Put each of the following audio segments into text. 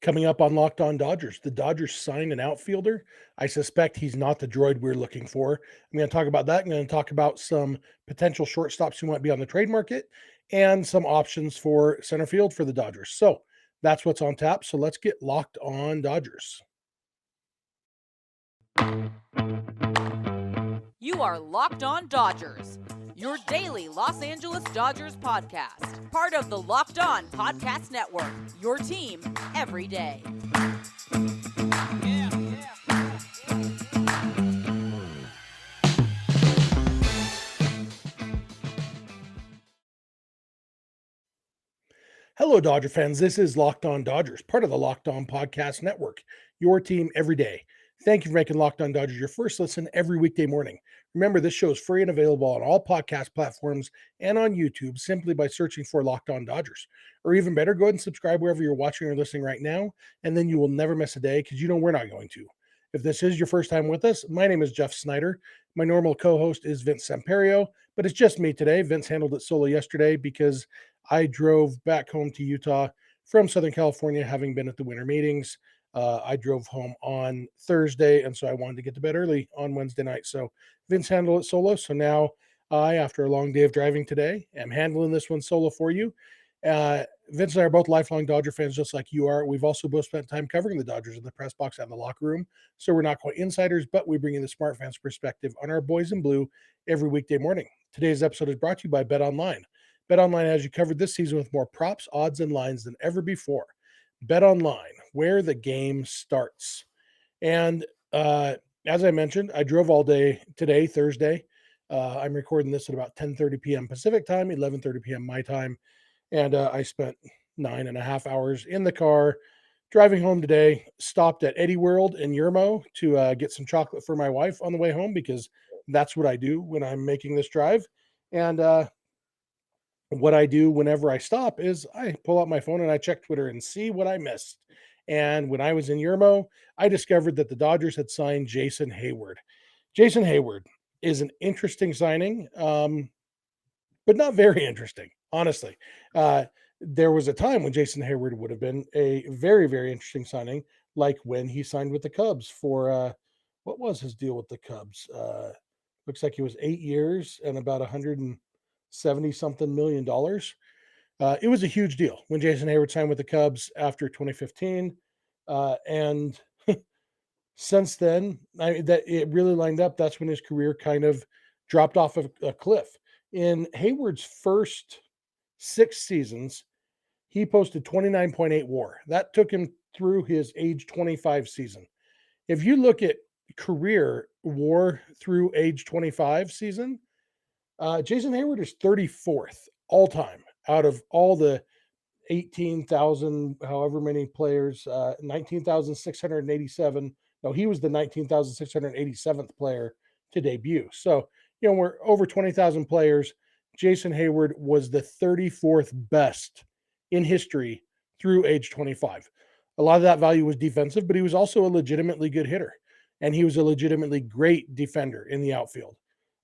Coming up on Locked On Dodgers, the Dodgers signed an outfielder. I suspect he's not the droid we're looking for. I'm going to talk about that. I'm going to talk about some potential shortstops who might be on the trade market and some options for center field for the Dodgers. So that's what's on tap. So let's get Locked On Dodgers. You are Locked On Dodgers, your daily Los Angeles Dodgers podcast. Part of the Locked On Podcast Network, your team every day. Hello, Dodger fans. This is Locked On Dodgers, part of the Locked On Podcast Network, your team every day. Thank you for making Locked On Dodgers your first listen every weekday morning. Remember, this show is free and available on all podcast platforms and on YouTube simply by searching for Locked On Dodgers. Or even better, go ahead and subscribe wherever you're watching or listening right now, and then you will never miss a day because you know we're not going to. If this is your first time with us, my name is Jeff Snider. My normal co-host is Vince Samperio, but it's just me today. Vince handled it solo yesterday because I drove back home to Utah from Southern California, having been at the winter meetings. I drove home on Thursday, and so I wanted to get to bed early on Wednesday night. So Vince handled it solo. So now I, after a long day of driving today, am handling this one solo for you. Vince and I are both lifelong Dodger fans, just like you are. We've also both spent time covering the Dodgers in the press box and the locker room. So we're not quite insiders, but we bring in the smart fans perspective on our boys in blue every weekday morning. Today's episode is brought to you by BetOnline. BetOnline has you covered this season with more props, odds, and lines than ever before. BetOnline, where the game starts. And as I mentioned, I drove all day today, Thursday. I'm recording this at about 10:30 p.m. Pacific time, 11:30 p.m. my time. And I spent 9.5 hours in the car driving home today. Stopped at Eddie World in Yermo to get some chocolate for my wife on the way home because that's what I do when I'm making this drive. And what I do whenever I stop is I pull out my phone and I check Twitter and see what I missed. And when I was in Yermo, I discovered that the Dodgers had signed Jason Heyward. Jason Heyward is an interesting signing, but not very interesting, honestly. There was a time when Jason Heyward would have been a very, very interesting signing, like when he signed with the Cubs for what was his deal with the Cubs? Looks like it was 8 years and about 170 something million dollars. It was a huge deal when Jason Heyward signed with the Cubs after 2015. And since then, that it really lined up. That's when his career kind of dropped off of a cliff. In Hayward's first 6 seasons, he posted 29.8 WAR. That took him through his age 25 season. If you look at career WAR through age 25 season, Jason Heyward is 34th all time out of all the 18,000, however many players, 19,687. No, he was the 19,687th player to debut. So, we're over 20,000 players. Jason Heyward was the 34th best in history through age 25. A lot of that value was defensive, but he was also a legitimately good hitter. And he was a legitimately great defender in the outfield.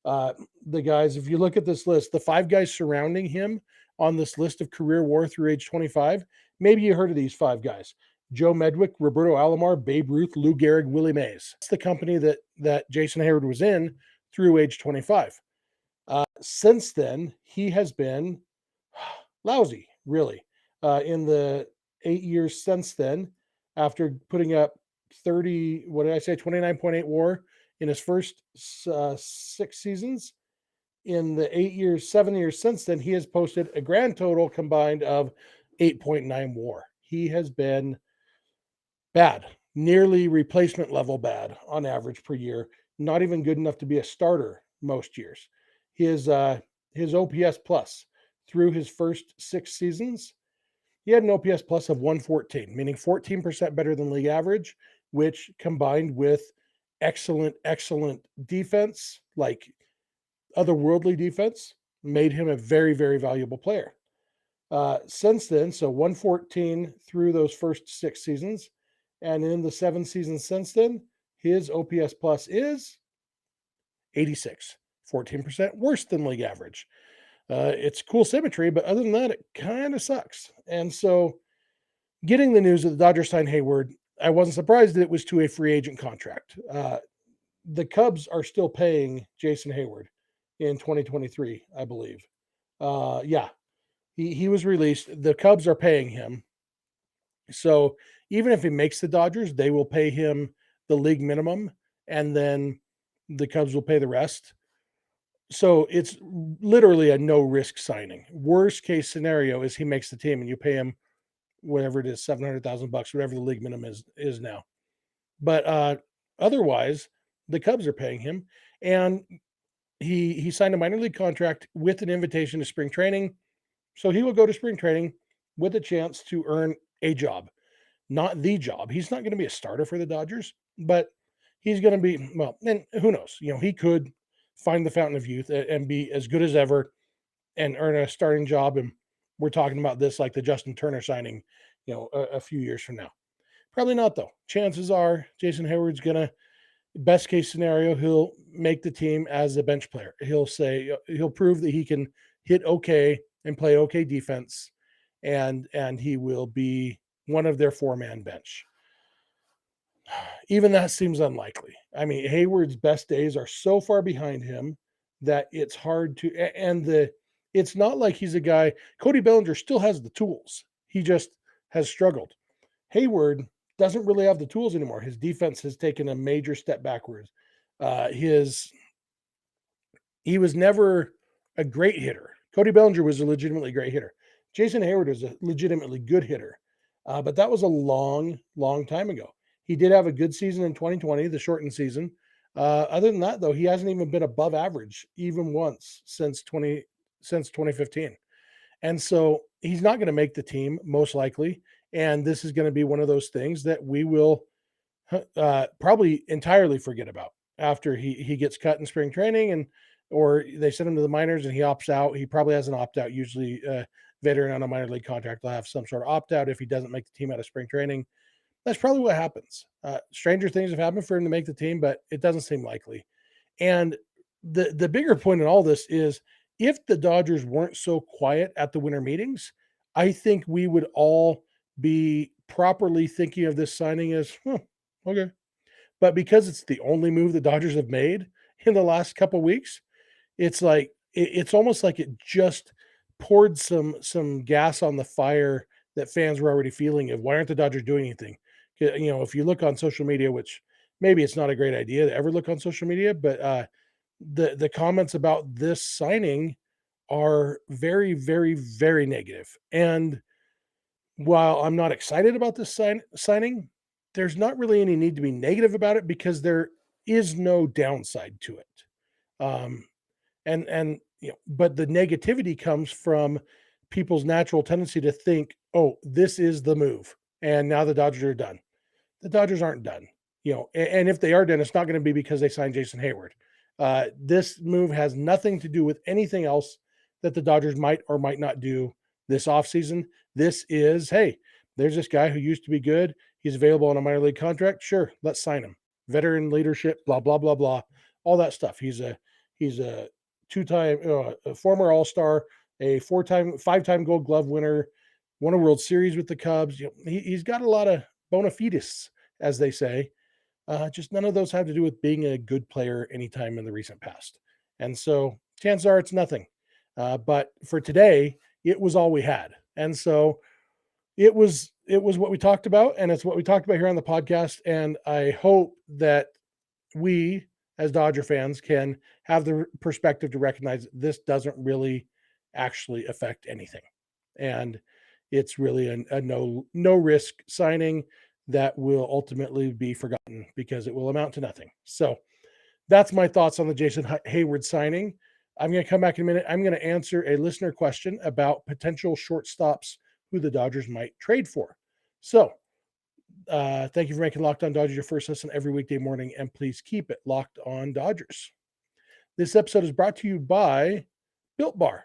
The guys, if you look at this list, the 5 guys surrounding him on this list of career WAR through age 25, maybe you heard of these 5 guys: Joe Medwick, Roberto Alomar, Babe Ruth, Lou Gehrig, Willie Mays. That's the company that Jason Heyward was in through age 25. Since then, he has been lousy, really. In the 8 years since then, after putting up 29.8 WAR in his first 6 seasons, in the 7 years since then, he has posted a grand total combined of 8.9 WAR. He has been bad, nearly replacement level bad on average per year, not even good enough to be a starter most years. His OPS plus through his first 6 seasons, he had an OPS plus of 114, meaning 14% better than league average, which combined with excellent defense, like otherworldly defense, made him a very, very valuable player. Since then, so 114 through those first 6 seasons, and in the 7 seasons since then, his OPS plus is 86, 14% worse than league average. It's cool symmetry, but other than that, it kind of sucks. And so getting the news that the Dodgers signed Heyward, I wasn't surprised that it was to a free agent contract. The Cubs are still paying Jason Heyward in 2023, I believe. Yeah, he was released. The Cubs are paying him. So even if he makes the Dodgers, they will pay him the league minimum, and then the Cubs will pay the rest. So it's literally a no risk signing. Worst case scenario is he makes the team and you pay him whatever it is, $700,000, whatever the league minimum is now. But otherwise, the Cubs are paying him, and he signed a minor league contract with an invitation to spring training. So he will go to spring training with a chance to earn a job, not the job. He's not going to be a starter for the Dodgers, but he's going to be, well, and who knows? He could find the fountain of youth and be as good as ever and earn a starting job. And we're talking about this like the Justin Turner signing, a few years from now. Probably not, though. Chances are Jason Heyward's going to, best case scenario, he'll make the team as a bench player. He'll prove that he can hit okay and play okay defense, and he will be one of their four-man bench. Even that seems unlikely. I mean, Heyward's best days are so far behind him that it's hard to, and it's not like he's a guy. Cody Bellinger still has the tools. He just has struggled. Heyward doesn't really have the tools anymore. His defense has taken a major step backwards. He was never a great hitter. Cody Bellinger was a legitimately great hitter. Jason Heyward is a legitimately good hitter, but that was a long, long time ago. He did have a good season in 2020, the shortened season. Other than that, though, he hasn't even been above average even once since 2015. And so he's not going to make the team, most likely. And this is going to be one of those things that we will probably entirely forget about after he gets cut in spring training, or they send him to the minors and he opts out. He probably has an opt-out. Usually veteran on a minor league contract will have some sort of opt-out if he doesn't make the team out of spring training. That's probably what happens. Stranger things have happened for him to make the team, but it doesn't seem likely. And the bigger point in all this is, if the Dodgers weren't so quiet at the winter meetings, I think we would all be properly thinking of this signing as, okay. But because it's the only move the Dodgers have made in the last couple of weeks, it's like it's almost like it just poured some gas on the fire that fans were already feeling of, why aren't the Dodgers doing anything? If you look on social media, which maybe it's not a great idea to ever look on social media, but the comments about this signing are very, very, very negative. And while I'm not excited about this signing, there's not really any need to be negative about it because there is no downside to it. But the negativity comes from people's natural tendency to think, oh, this is the move, and now the Dodgers are done. The Dodgers aren't done, and if they are done, it's not going to be because they signed Jason Heyward. This move has nothing to do with anything else that the Dodgers might or might not do this offseason. This is, hey, there's this guy who used to be good. He's available on a minor league contract. Sure, let's sign him. Veteran leadership, blah, blah, blah, blah, all that stuff. He's a two-time a former All-Star, a five-time Gold Glove winner, won a World Series with the Cubs. He's got a lot of bona fides, as they say. Just none of those have to do with being a good player anytime in the recent past. And so chances are it's nothing. But for today, it was all we had. And so it was what we talked about, and it's what we talked about here on the podcast. And I hope that we, as Dodger fans, can have the perspective to recognize this doesn't really actually affect anything. And it's really a no risk signing that will ultimately be forgotten because it will amount to nothing. So that's my thoughts on the Jason Heyward signing. I'm going to come back in a minute. I'm going to answer a listener question about potential shortstops who the Dodgers might trade for. So thank you for making Locked On Dodgers your first listen every weekday morning, and please keep it Locked On Dodgers. This episode is brought to you by Built Bar.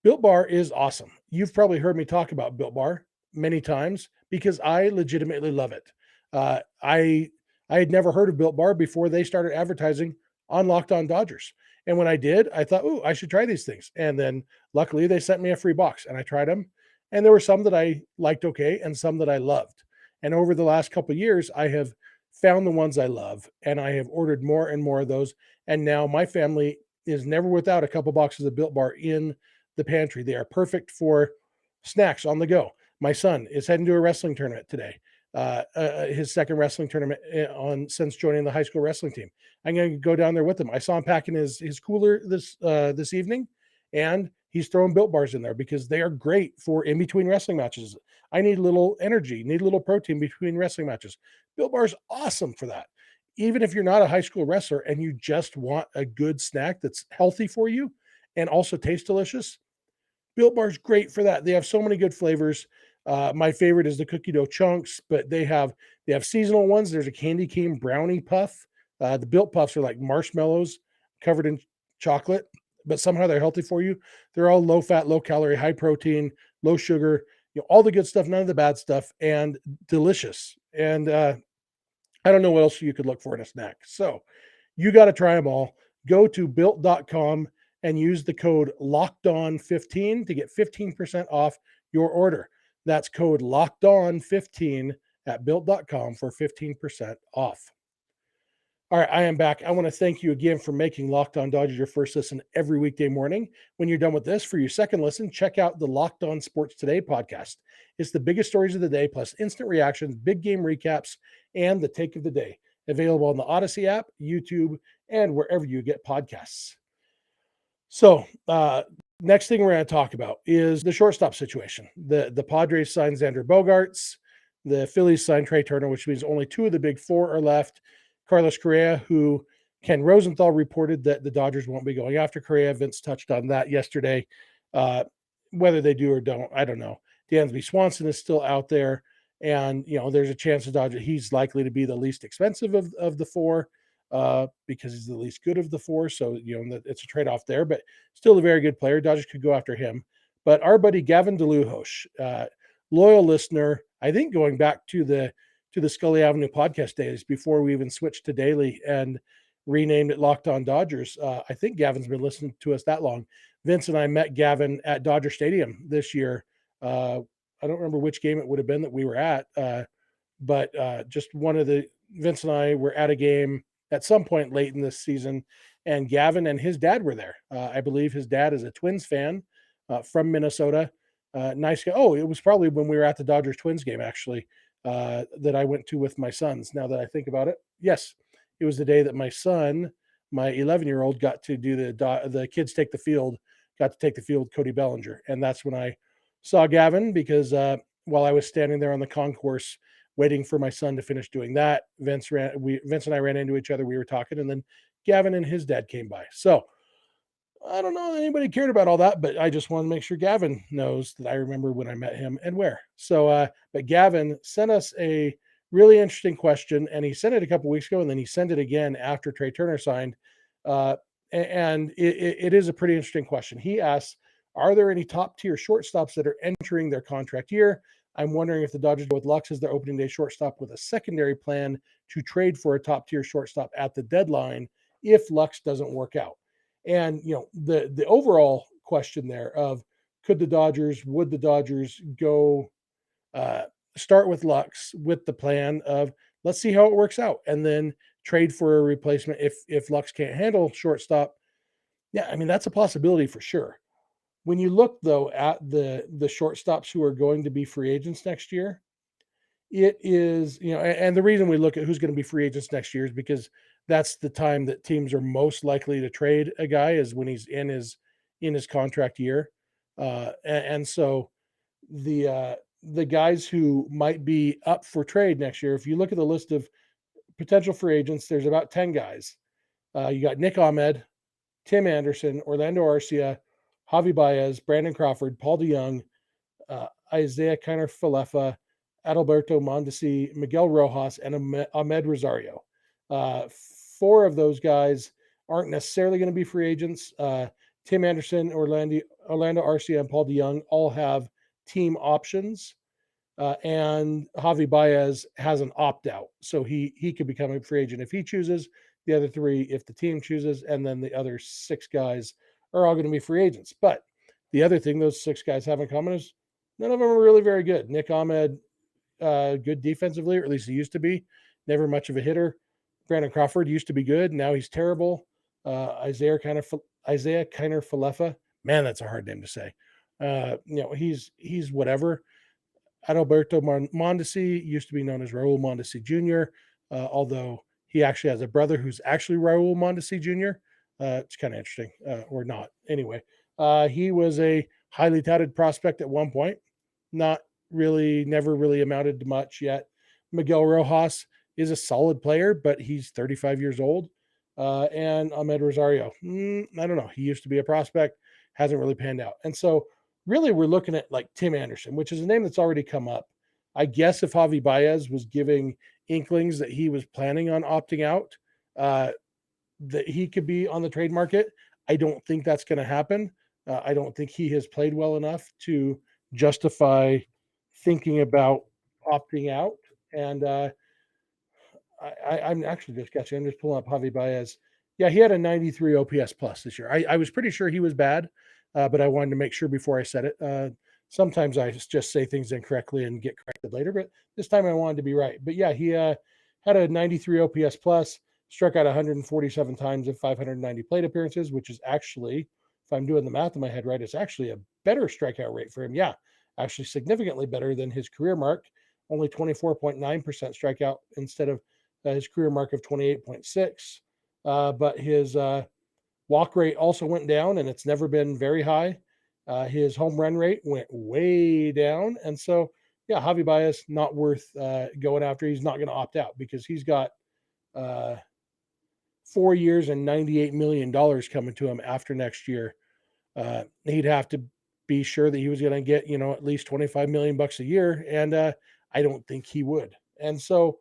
Built Bar is awesome. You've probably heard me talk about Built Bar many times because I legitimately love it. I had never heard of Built Bar before they started advertising on Locked On Dodgers. And when I did, I thought, I should try these things. And then luckily they sent me a free box and I tried them. And there were some that I liked okay and some that I loved. And over the last couple of years, I have found the ones I love and I have ordered more and more of those. And now my family is never without a couple boxes of Built Bar in the pantry. They are perfect for snacks on the go. My son is heading to a wrestling tournament today. His second wrestling tournament on since joining the high school wrestling team. I'm going to go down there with him. I saw him packing his cooler this evening, and he's throwing Built Bars in there because they are great for in between wrestling matches. I need a little energy, need a little protein between wrestling matches. Built Bar is awesome for that. Even if you're not a high school wrestler and you just want a good snack that's healthy for you and also tastes delicious, Built Bar's great for that. They have so many good flavors. My favorite is the cookie dough chunks, but they have seasonal ones. There's a candy cane brownie puff. The Built Puffs are like marshmallows covered in chocolate, but somehow they're healthy for you. They're all low fat, low calorie, high protein, low sugar. All the good stuff, none of the bad stuff, and delicious. And I don't know what else you could look for in a snack. So you got to try them all. Go to built.com and use the code LOCKEDON15 to get 15% off your order. That's code LOCKEDON15 at built.com for 15% off. All right, I am back. I want to thank you again for making Locked On Dodgers your first listen every weekday morning. When you're done with this, for your second listen, check out the Locked On Sports Today podcast. It's the biggest stories of the day, plus instant reactions, big game recaps, and the take of the day. Available on the Odyssey app, YouTube, and wherever you get podcasts. So, next thing we're going to talk about is the shortstop situation. The Padres signed Xander Bogaerts. The Phillies signed Trey Turner, which means only two of the big four are left. Carlos Correa, who Ken Rosenthal reported that the Dodgers won't be going after Correa. Vince touched on that yesterday. Whether they do or don't, I don't know. Dansby Swanson is still out there. And, there's a chance the Dodgers, he's likely to be the least expensive of the four because he's the least good of the four. So, it's a trade-off there, but still a very good player. Dodgers could go after him. But our buddy Gavin DeLuhosh, loyal listener, I think going back to the Scully Avenue podcast days before we even switched to daily and renamed it Locked On Dodgers. I think Gavin's been listening to us that long. Vince and I met Gavin at Dodger Stadium this year. I don't remember which game it would have been that we were at, but just Vince and I were at a game at some point late in this season, and Gavin and his dad were there. I believe his dad is a Twins fan from Minnesota. Nice guy. Oh, it was probably when we were at the Dodgers Twins game, actually. That I went to with my sons. Now that I think about it, yes, it was the day that my son, my 11-year-old, got to do the kids take the field, got to take the field with Cody Bellinger, and that's when I saw Gavin because while I was standing there on the concourse waiting for my son to finish doing that, Vince and I ran into each other. We were talking, and then Gavin and his dad came by. So I don't know that anybody cared about all that, but I just want to make sure Gavin knows that I remember when I met him and where. So, but Gavin sent us a really interesting question, and he sent it a couple weeks ago, and then he sent it again after Trey Turner signed. And it is a pretty interesting question. He asks, are there any top tier shortstops that are entering their contract year? I'm wondering if the Dodgers go with Lux as their opening day shortstop with a secondary plan to trade for a top tier shortstop at the deadline if Lux doesn't work out. And the overall question there of would the Dodgers go start with Lux with the plan of let's see how it works out and then trade for a replacement if Lux can't handle shortstop. Yeah, I mean that's a possibility for sure. When you look though at the shortstops who are going to be free agents next year, it is, and the reason we look at who's going to be free agents next year is because that's the time that teams are most likely to trade a guy is when he's in his contract year. And so the guys who might be up for trade next year, if you look at the list of potential free agents, there's about 10 guys. You got Nick Ahmed, Tim Anderson, Orlando Arcia, Javi Baez, Brandon Crawford, Paul DeYoung, Isaiah Kiner-Falefa, Adalberto Mondesi, Miguel Rojas, and Ahmed Rosario. Four of those guys aren't necessarily going to be free agents. Tim Anderson, Orlando Arcia, and Paul DeYoung all have team options. And Javi Baez has an opt-out. So he could become a free agent if he chooses. The other three, if the team chooses. And then the other six guys are all going to be free agents. But the other thing those six guys have in common is None of them are really very good. Nick Ahmed, good defensively, or at least he used to be. Never much of a hitter. Brandon Crawford used to be good. Now he's terrible. Isaiah Kiner Falefa. Man, that's a hard name to say. He's whatever. Adalberto Mondesi used to be known as Raul Mondesi Jr., although he actually has a brother who's actually Raul Mondesi Jr. It's kind of interesting, or not. Anyway, he was a highly touted prospect at one point. Not really, never really amounted to much yet. Miguel Rojas is a solid player, but he's 35 years old. And Ahmed Rosario, I don't know. He used to be a prospect, hasn't really panned out. And so really we're looking at like Tim Anderson, which is a name that's already come up. I guess if Javi Baez was giving inklings that he was planning on opting out, that he could be on the trade market. I don't think that's going to happen. I don't think he has played well enough to justify thinking about opting out. And I'm actually just catching. I'm just pulling up Javi Baez. Yeah, he had a 93 OPS plus this year. I was pretty sure he was bad, but I wanted to make sure before I said it. Sometimes I just say things incorrectly and get corrected later, but this time I wanted to be right. But yeah, he had a 93 OPS plus, struck out 147 times in 590 plate appearances, which is actually, if I'm doing the math in my head right, it's actually a better strikeout rate for him. Yeah, actually significantly better than his career mark, only 24.9% strikeout instead of his career mark of 28.6. But his walk rate also went down, and it's never been very high. His home run rate went way down. And so, yeah, Javi Baez, not worth going after. He's not going to opt out because he's got 4 years and $98 million coming to him after next year. He'd have to be sure that he was going to get, at least 25 million bucks a year. And I don't think he would. And so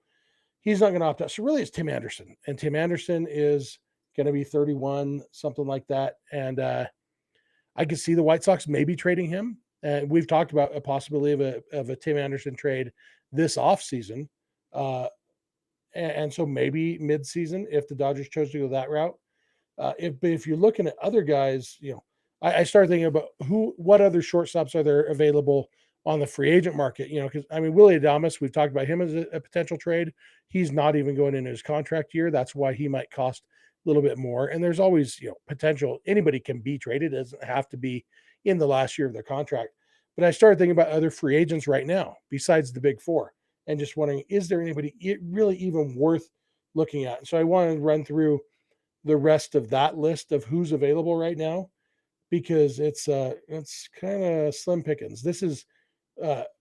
he's not going to opt out. So really it's Tim Anderson, and Tim Anderson is going to be 31, something like that. And I could see the White Sox maybe trading him. We've talked about a possibility of a Tim Anderson trade this offseason. And so maybe midseason if the Dodgers chose to go that route. If you're looking at other guys, I started thinking about what other shortstops are there available on the free agent market, because Willie Adames, we've talked about him as a potential trade. He's not even going into his contract year. That's why he might cost a little bit more. And there's always, potential. Anybody can be traded. It doesn't have to be in the last year of their contract. But I started thinking about other free agents right now, besides the big four, and just wondering, is there anybody really even worth looking at? So I wanted to run through the rest of that list of who's available right now, because it's kind of slim pickings. This is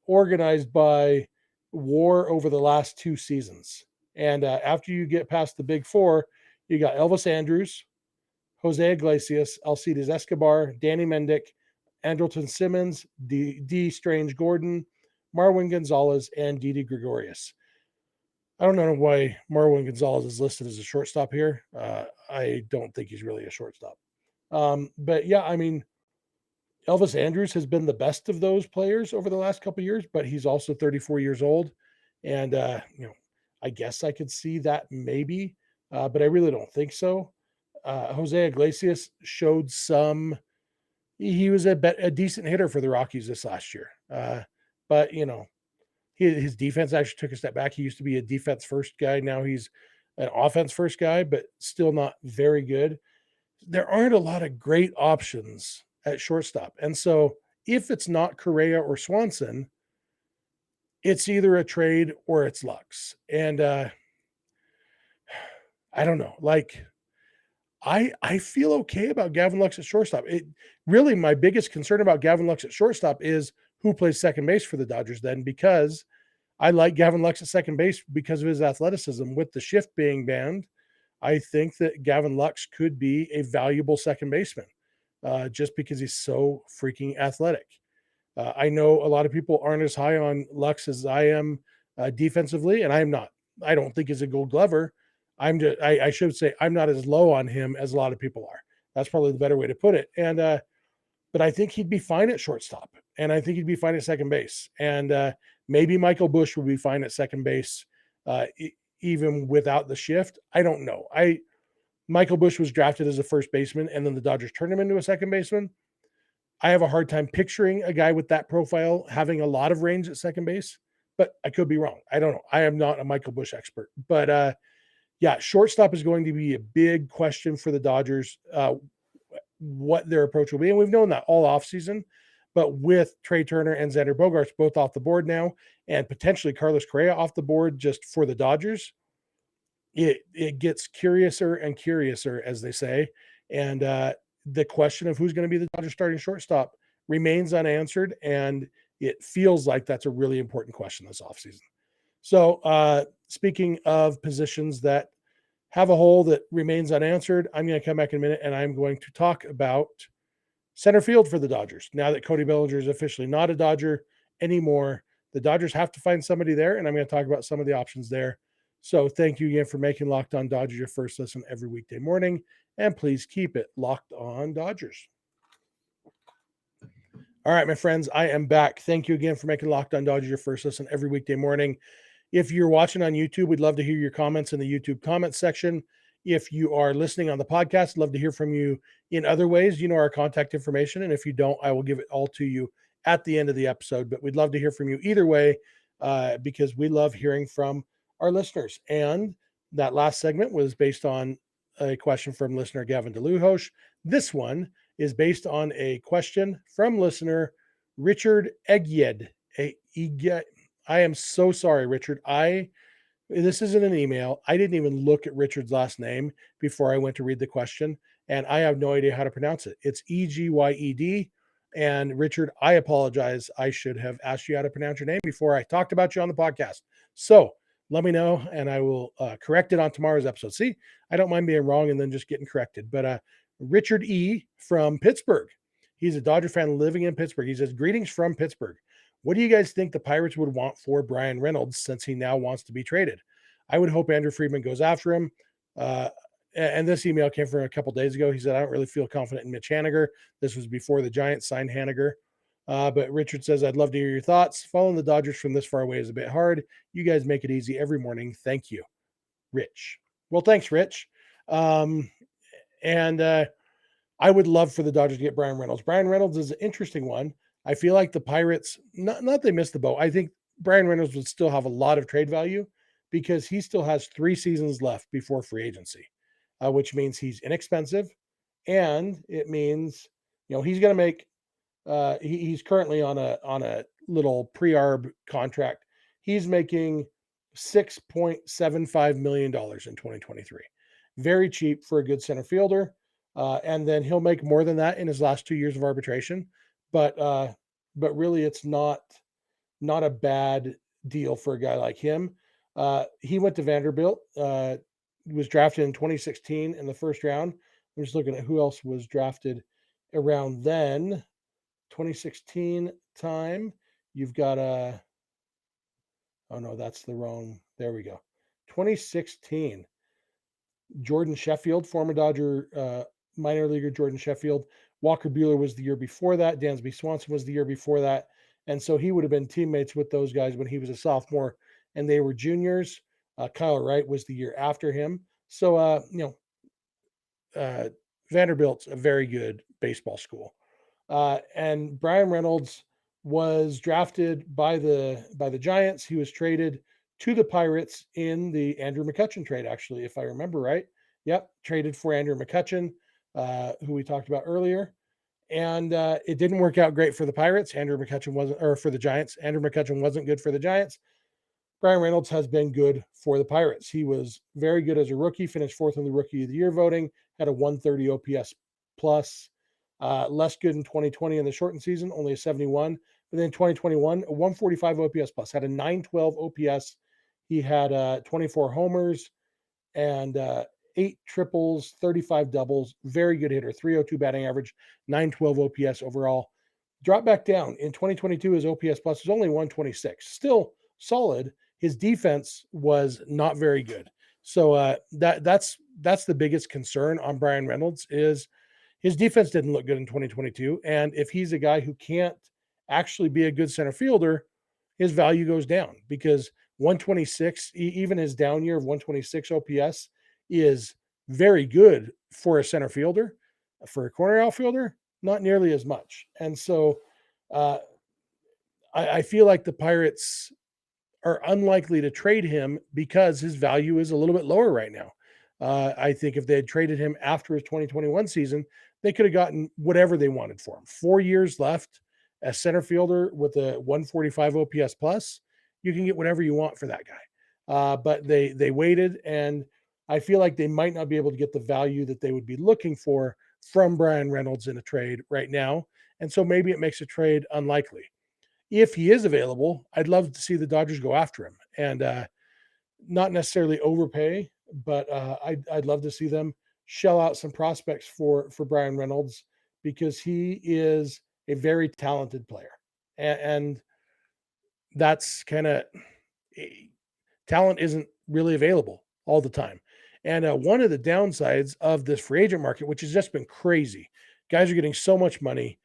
organized by WAR over the last 2 seasons. And after you get past the big four, you got Elvis Andrus, Jose Iglesias, Alcides Escobar, Danny Mendick, Andrelton Simmons, D. Strange Gordon, Marwin Gonzalez, and Didi Gregorius. I don't know why Marwin Gonzalez is listed as a shortstop here. I don't think he's really a shortstop. But yeah, Elvis Andrus has been the best of those players over the last couple of years, but he's also 34 years old. And, I guess I could see that maybe, but I really don't think so. Jose Iglesias showed he was a decent hitter for the Rockies this last year. But, his defense actually took a step back. He used to be a defense first guy. Now he's an offense first guy, but still not very good. There aren't a lot of great options at shortstop. And so if it's not Correa or Swanson, it's either a trade or it's Lux. And I don't know. I feel okay about Gavin Lux at shortstop. My biggest concern about Gavin Lux at shortstop is who plays second base for the Dodgers then, because I like Gavin Lux at second base because of his athleticism. With the shift being banned, I think that Gavin Lux could be a valuable second baseman just because he's so freaking athletic. I know a lot of people aren't as high on Lux as I am defensively, and I am not. I don't think he's a Gold Glover. I should say I'm not as low on him as a lot of people are. That's probably the better way to put it. And but I think he'd be fine at shortstop, and I think he'd be fine at second base, and maybe Michael Busch would be fine at second base, even without the shift. I don't know. Michael Busch was drafted as a first baseman, and then the Dodgers turned him into a second baseman. I have a hard time picturing a guy with that profile having a lot of range at second base, but I could be wrong. I don't know. I am not a Michael Busch expert, but yeah, shortstop is going to be a big question for the Dodgers, what their approach will be. And we've known that all offseason, but with Trey Turner and Xander Bogaerts both off the board now, and potentially Carlos Correa off the board just for the Dodgers, it gets curiouser and curiouser, as they say. And the question of who's going to be the Dodgers starting shortstop remains unanswered. And it feels like that's a really important question this offseason. So speaking of positions that have a hole that remains unanswered, I'm going to come back in a minute and I'm going to talk about center field for the Dodgers. Now that Cody Bellinger is officially not a Dodger anymore, the Dodgers have to find somebody there, and I'm going to talk about some of the options there. So thank you again for making Locked On Dodgers your first listen every weekday morning, and please keep it Locked On Dodgers. All right, my friends, I am back. Thank you again for making Locked On Dodgers your first listen every weekday morning. If you're watching on YouTube, we'd love to hear your comments in the YouTube comments section. If you are listening on the podcast, love to hear from you in other ways. You know our contact information, and if you don't, I will give it all to you at the end of the episode. But we'd love to hear from you either way because we love hearing from our listeners. And that last segment was based on a question from listener Gavin Lux. This one is based on a question from listener Richard Egyed. I am so sorry, Richard. This isn't an email. I didn't even look at Richard's last name before I went to read the question, and I have no idea how to pronounce it. It's Egyed. And Richard, I apologize. I should have asked you how to pronounce your name before I talked about you on the podcast. So let me know, and I will correct it on tomorrow's episode. See, I don't mind being wrong and then just getting corrected. But Richard E. from Pittsburgh. He's a Dodger fan living in Pittsburgh. He says, greetings from Pittsburgh. What do you guys think the Pirates would want for Bryan Reynolds since he now wants to be traded? I would hope Andrew Friedman goes after him. And this email came from a couple days ago. He said, I don't really feel confident in Mitch Haniger. This was before the Giants signed Haniger. But Richard says, I'd love to hear your thoughts. Following the Dodgers from this far away is a bit hard. You guys make it easy every morning. Thank you, Rich. Well, thanks, Rich. I would love for the Dodgers to get Bryan Reynolds. Bryan Reynolds is an interesting one. I feel like the Pirates, not they missed the boat. I think Bryan Reynolds would still have a lot of trade value because he still has 3 seasons left before free agency, which means he's inexpensive. And it means, he's going to make, he's currently on a little pre-arb contract. He's making $6.75 million in 2023. Very cheap for a good center fielder. And then he'll make more than that in his last 2 years of arbitration. But really it's not a bad deal for a guy like him. He went to Vanderbilt, was drafted in 2016 in the first round. I'm just looking at who else was drafted around then. 2016 time. You've got oh no, that's the wrong. There we go. 2016. Jordan Sheffield, former Dodger minor leaguer Jordan Sheffield. Walker Buehler was the year before that. Dansby Swanson was the year before that. And so he would have been teammates with those guys when he was a sophomore and they were juniors. Kyle Wright was the year after him. So, Vanderbilt's a very good baseball school. And Bryan Reynolds was drafted by the Giants. He was traded to the Pirates in the Andrew McCutchen trade, actually, if I remember right. Yep, traded for Andrew McCutchen, who we talked about earlier. And it didn't work out great for the Pirates. For the Giants. Andrew McCutchen wasn't good for the Giants. Bryan Reynolds has been good for the Pirates. He was very good as a rookie, finished 4th in the Rookie of the Year voting, had a 130 OPS plus. Less good in 2020 in the shortened season, only a 71. But then 2021, a 145 OPS plus, had a 912 OPS. He had 24 homers and 8 triples, 35 doubles. Very good hitter, 302 batting average, 912 OPS overall. Dropped back down. In 2022, his OPS plus was only 126. Still solid. His defense was not very good. So that's the biggest concern on Bryan Reynolds is his defense didn't look good in 2022. And if he's a guy who can't actually be a good center fielder, his value goes down because 126, even his down year of 126 OPS is very good for a center fielder. For a corner outfielder, not nearly as much. And so uh, I feel like the Pirates are unlikely to trade him because his value is a little bit lower right now. I think if they had traded him after his 2021 season, they could have gotten whatever they wanted for him. 4 years left as center fielder with a 145 OPS plus. You can get whatever you want for that guy. But they waited, and I feel like they might not be able to get the value that they would be looking for from Bryan Reynolds in a trade right now. And so maybe it makes a trade unlikely. If he is available, I'd love to see the Dodgers go after him and not necessarily overpay, but I'd love to see them shell out some prospects for Bryan Reynolds because he is a very talented player, and that's kind of talent isn't really available all the time. And one of the downsides of this free agent market, which has just been crazy, guys are getting so much money.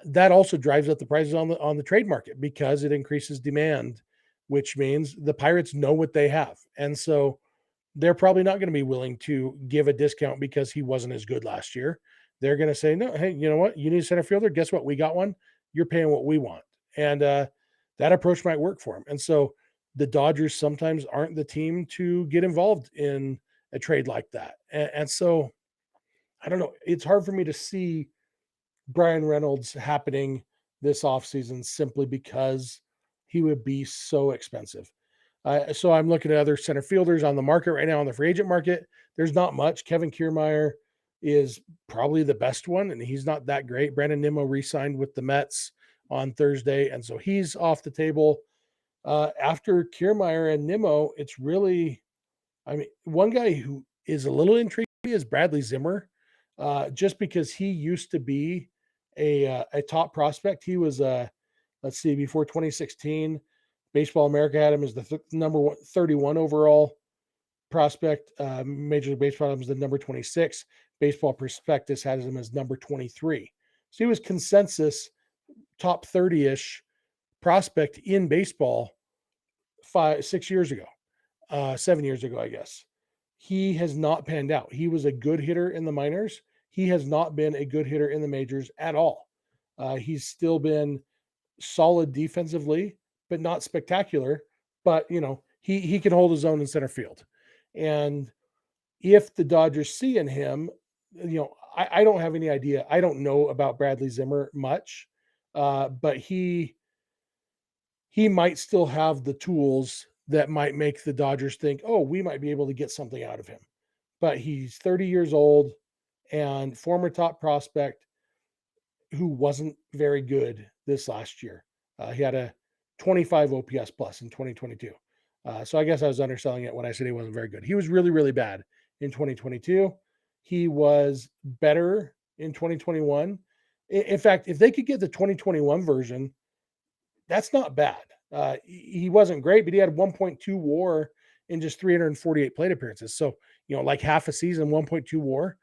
That also drives up the prices on the trade market because it increases demand, which means the Pirates know what they have, and so they're probably not going to be willing to give a discount because he wasn't as good last year. They're going to say, no, hey, you know what? You need a center fielder. Guess what? We got one. You're paying what we want, and that approach might work for him. And so the Dodgers sometimes aren't the team to get involved in a trade like that, and so I don't know. It's hard for me to see Bryan Reynolds happening this offseason simply because he would be so expensive. So I'm looking at other center fielders on the market right now on the free agent market. There's not much. Kevin Kiermaier is probably the best one, and he's not that great. Brandon Nimmo re-signed with the Mets on Thursday, and so he's off the table. After Kiermaier and Nimmo, it's really, I mean, one guy who is a little intriguing is Bradley Zimmer, just because he used to be a top prospect. He was let's see, before 2016, Baseball America had him as the number 31 overall prospect. Major League Baseball was the number 26. Baseball Prospectus has him as number 23. So he was consensus top 30-ish prospect in baseball 6 years ago, 7 years ago, I guess. He has not panned out. He was a good hitter in the minors. He has not been a good hitter in the majors at all. He's still been solid defensively, but not spectacular. But he can hold his own in center field. And if the Dodgers see in him, I don't have any idea. I don't know about Bradley Zimmer much, but he might still have the tools that might make the Dodgers think, oh, we might be able to get something out of him. But he's 30 years old and former top prospect who wasn't very good this last year. He had a 25 OPS plus in 2022. So I guess I was underselling it when I said he wasn't very good. He was really, really bad in 2022. He was better in 2021. In fact, if they could get the 2021 version, that's not bad. He wasn't great, but he had 1.2 WAR in just 348 plate appearances. So, like half a season, 1.2 WAR,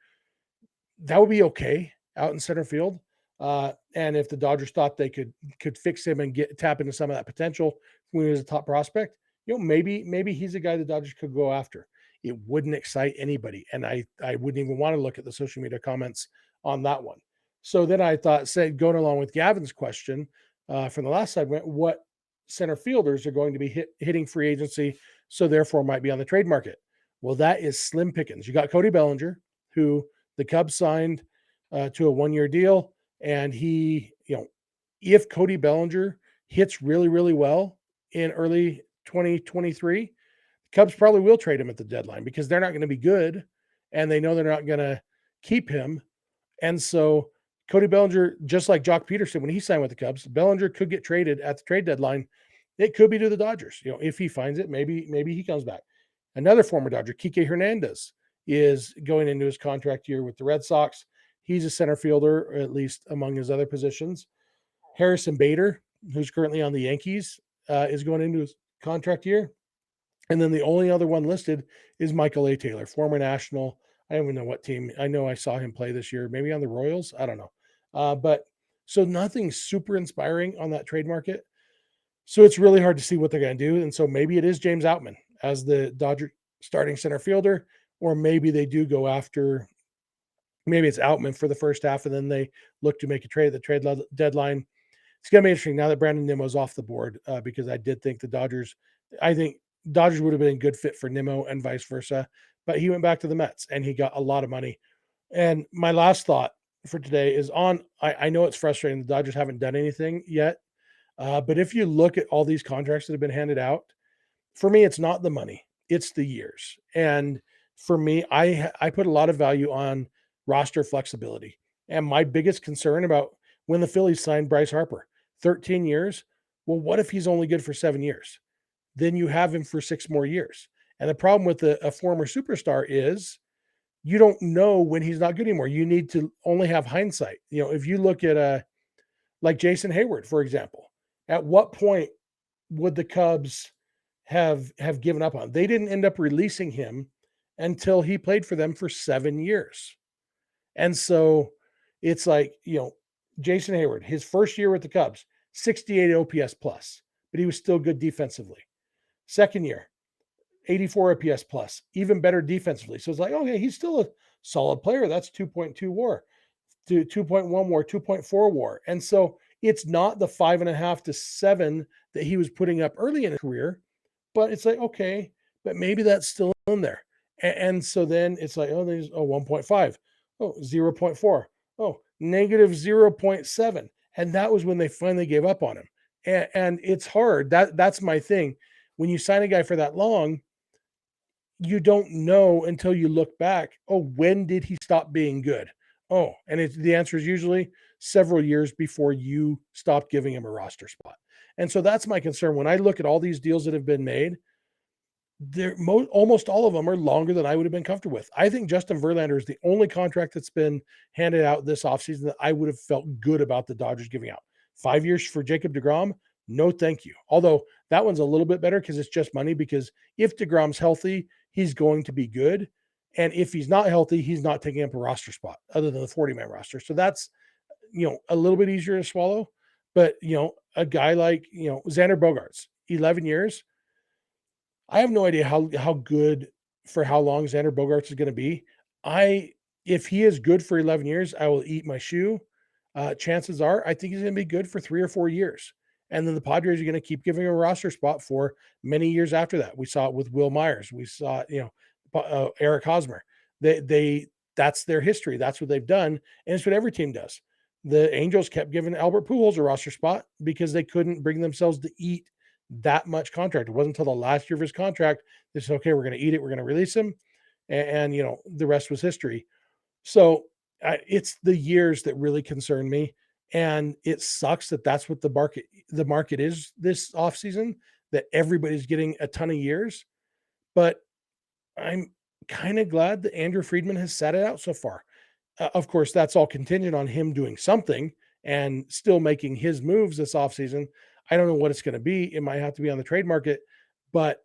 that would be okay out in center field. And if the Dodgers thought they could fix him and tap into some of that potential when he was a top prospect, maybe he's a guy the Dodgers could go after. It wouldn't excite anybody, and I wouldn't even want to look at the social media comments on that one. So then I thought, going along with Gavin's question from the last segment, what center fielders are going to be hitting free agency, so therefore might be on the trade market? Well, that is slim pickings. You got Cody Bellinger, who the Cubs signed to a 1-year deal. And he, if Cody Bellinger hits really, really well in early 2023, the Cubs probably will trade him at the deadline because they're not going to be good and they know they're not going to keep him. And so Cody Bellinger, just like Jock Peterson, when he signed with the Cubs, Bellinger could get traded at the trade deadline. It could be to the Dodgers. If he finds it, maybe he comes back. Another former Dodger, Kike Hernandez, is going into his contract year with the Red Sox. He's a center fielder, at least among his other positions. Harrison Bader, who's currently on the Yankees, is going into his contract year. And then the only other one listed is Michael A. Taylor, former National. I don't even know what team. I know I saw him play this year, maybe on the Royals. I don't know. But so nothing super inspiring on that trade market. So it's really hard to see what they're going to do. And so maybe it is James Outman as the Dodger starting center fielder, or maybe they do go after Maybe it's Outman for the first half, and then they look to make a trade at the trade deadline. It's going to be interesting now that Brandon Nimmo's off the board, because I did think I think Dodgers would have been a good fit for Nimmo and vice versa, but he went back to the Mets and he got a lot of money. And my last thought for today is I know it's frustrating. The Dodgers haven't done anything yet, but if you look at all these contracts that have been handed out, for me, it's not the money, it's the years. And for me, I put a lot of value on roster flexibility. And my biggest concern about when the Phillies signed Bryce Harper, 13 years. Well, what if he's only good for 7 years? Then you have him for 6 more years. And the problem with a former superstar is you don't know when he's not good anymore. You need to only have hindsight. If you look at like Jason Heyward, for example, at what point would the Cubs have given up on? They didn't end up releasing him until he played for them for 7 years. And so it's like, Jason Heyward, his first year with the Cubs, 68 OPS plus, but he was still good defensively. Second year, 84 OPS plus, even better defensively. So it's like, okay, he's still a solid player. That's 2.2 WAR, to 2.1 WAR, 2.4 WAR. And so it's not the 5.5 to 7 that he was putting up early in his career, but it's like, okay, but maybe that's still in there. And so then it's like, oh, there's 1.5, 0.4, negative 0.7. And that was when they finally gave up on him. And it's hard. That's my thing. When you sign a guy for that long, you don't know until you look back. When did he stop being good? And the answer is usually several years before you stop giving him a roster spot. And so that's my concern. When I look at all these deals that have been made, almost all of them are longer than I would have been comfortable with. I think Justin Verlander is the only contract that's been handed out this offseason that I would have felt good about the Dodgers giving out. 5 years for Jacob deGrom, no thank you. Although that one's a little bit better because it's just money, because if deGrom's healthy, he's going to be good. And if he's not healthy, he's not taking up a roster spot other than the 40-man roster. So that's, a little bit easier to swallow. But, a guy like, Xander Bogaerts, 11 years, I have no idea how good for how long Xander Bogaerts is going to be. If he is good for 11 years, I will eat my shoe. Chances are, I think he's going to be good for 3 or 4 years. And then the Padres are going to keep giving him a roster spot for many years after that. We saw it with Will Myers. We saw it, Eric Hosmer. That's their history. That's what they've done. And it's what every team does. The Angels kept giving Albert Pujols a roster spot because they couldn't bring themselves to eat that much contract. It wasn't until the last year of his contract they said, okay, we're going to eat it. We're going to release him. And the rest was history. So it's the years that really concern me. And it sucks that that's what the market is this offseason, that everybody's getting a ton of years. But I'm kind of glad that Andrew Friedman has sat it out so far. Of course, that's all contingent on him doing something and still making his moves this offseason. I don't know what it's going to be. It might have to be on the trade market, but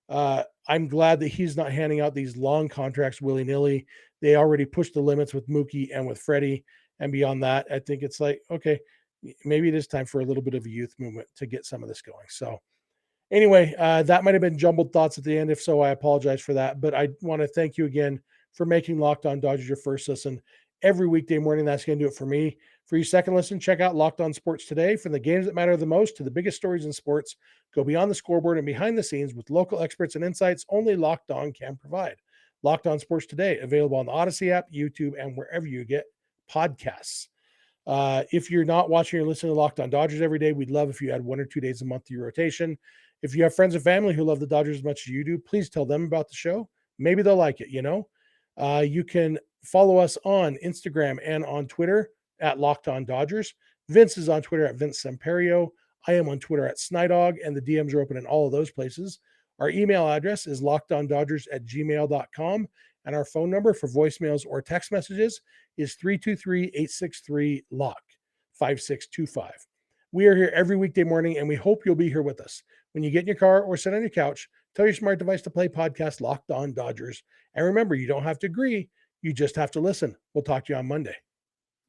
I'm glad that he's not handing out these long contracts willy-nilly. They already pushed the limits with Mookie and with Freddie. And beyond that, I think it's like, okay, maybe it is time for a little bit of a youth movement to get some of this going. So anyway, that might have been jumbled thoughts at the end. If so, I apologize for that. But I want to thank you again for making Locked On Dodgers your first listen every weekday morning. That's going to do it for me. For your second listen, check out Locked On Sports Today. From the games that matter the most to the biggest stories in sports, go beyond the scoreboard and behind the scenes with local experts and insights only Locked On can provide. Locked On Sports Today, available on the Odyssey app, YouTube, and wherever you get podcasts. If you're not watching or listening to Locked On Dodgers every day, we'd love if you had 1 or 2 days a month to your rotation. If you have friends and family who love the Dodgers as much as you do, please tell them about the show. Maybe they'll like it, You can follow us on Instagram and on Twitter at Locked On Dodgers. Vince is on Twitter at Vince Samperio. I am on Twitter at Snydog, and the DMs are open in all of those places. Our email address is lockedondodgers@gmail.com, and our phone number for voicemails or text messages is 323-863-LOCK, 5625. We are here every weekday morning, and we hope you'll be here with us. When you get in your car or sit on your couch, tell your smart device to play podcast Locked On Dodgers. And remember, you don't have to agree. You just have to listen. We'll talk to you on Monday.